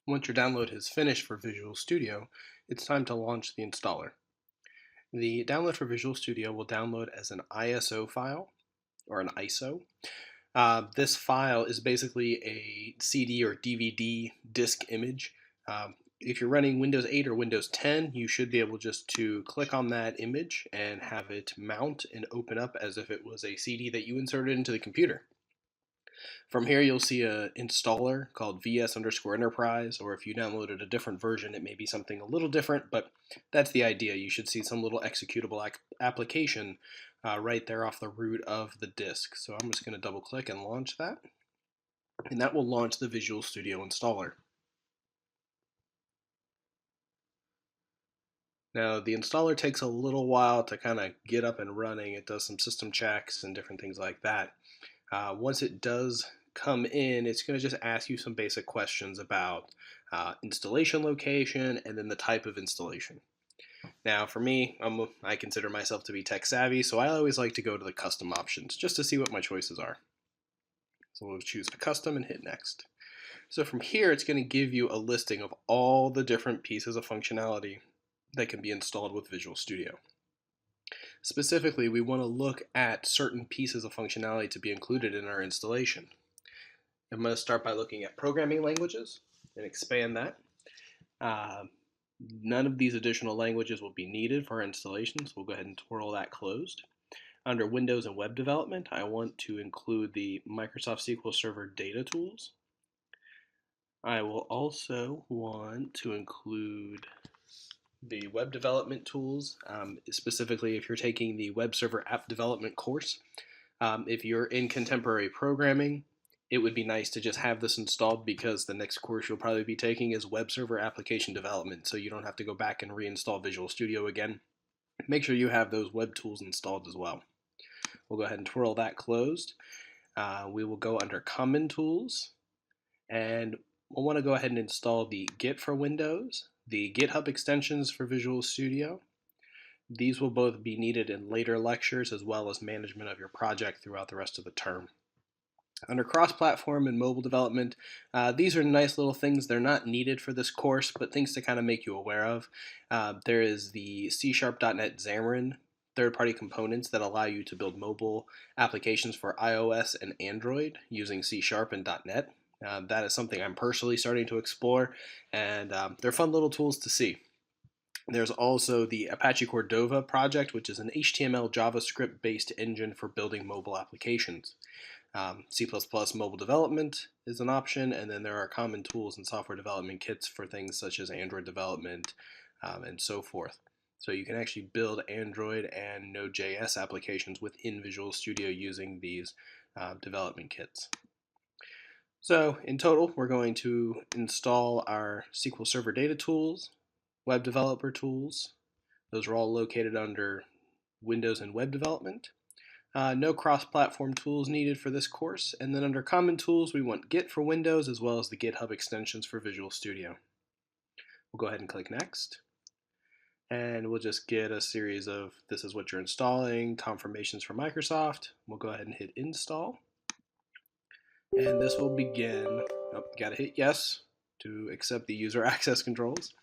Once your download is finished for Visual Studio, it's time to launch the installer. The download for Visual Studio will download as an ISO file or an ISO. This file is basically a CD or DVD disk image. If you're running Windows 8 or Windows 10, you should be able just to click on that image and have it mount and open up as if it was a CD that you inserted into the computer. From here, you'll see an installer called VS_Enterprise, or if you downloaded a different version, it may be something a little different, but that's the idea. You should see some little executable application right there off the root of the disk. So I'm just going to double click and launch that, and that will launch the Visual Studio installer. Now, the installer takes a little while to kind of get up and running. It does some system checks and different things like that. Once it does come in, it's going to just ask you some basic questions about installation location and then the type of installation. Now, for me, I consider myself to be tech savvy, so I always like to go to the custom options just to see what my choices are. So we'll choose custom and hit next. So from here, it's going to give you a listing of all the different pieces of functionality that can be installed with Visual Studio. Specifically, we want to look at certain pieces of functionality to be included in our installation. I'm going to start by looking at programming languages and expand that. None of these additional languages will be needed for our installation, so we'll go ahead and twirl that closed. Under Windows and Web Development, I want to include the Microsoft SQL Server data tools. I will also want to include the web development tools, specifically if you're taking the web server app development course. If you're in contemporary programming, it would be nice to just have this installed because the next course you'll probably be taking is web server application development, so you don't have to go back and reinstall Visual Studio again. Make sure you have those web tools installed as well. We'll go ahead and twirl that closed. We will go under Common Tools, and we'll want to go ahead and install the Git for Windows, the GitHub extensions for Visual Studio. These will both be needed in later lectures as well as management of your project throughout the rest of the term. Under cross-platform and mobile development, these are nice little things. They're not needed for this course, but things to kind of make you aware of. There is the C#.NET Xamarin third-party components that allow you to build mobile applications for iOS and Android using C# and .NET. That is something I'm personally starting to explore, and they're fun little tools to see. There's also the Apache Cordova project, which is an HTML JavaScript-based engine for building mobile applications. C++ mobile development is an option, and then there are common tools and software development kits for things such as Android development and so forth. So you can actually build Android and Node.js applications within Visual Studio using these development kits. So in total, we're going to install our SQL Server data tools, web developer tools. Those are all located under Windows and Web Development. No cross-platform tools needed for this course. And then under Common Tools, we want Git for Windows as well as the GitHub extensions for Visual Studio. We'll go ahead and click Next. And we'll just get a series of this is what you're installing, confirmations from Microsoft. We'll go ahead and hit Install. And this will begin. Oh, you gotta hit yes to accept the user access controls.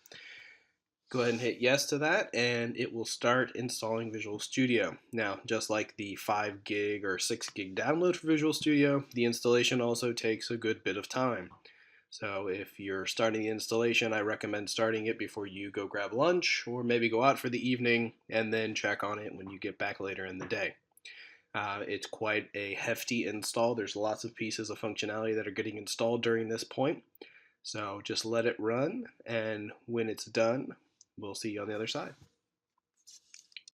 Go ahead and hit yes to that, and it will start installing Visual Studio. Now, just like the 5 gig or 6 gig download for Visual Studio, the installation also takes a good bit of time. So if you're starting the installation, I recommend starting it before you go grab lunch, or maybe go out for the evening, and then check on it when you get back later in the day. It's quite a hefty install. There's lots of pieces of functionality that are getting installed during this point. So just let it run, and when it's done, we'll see you on the other side.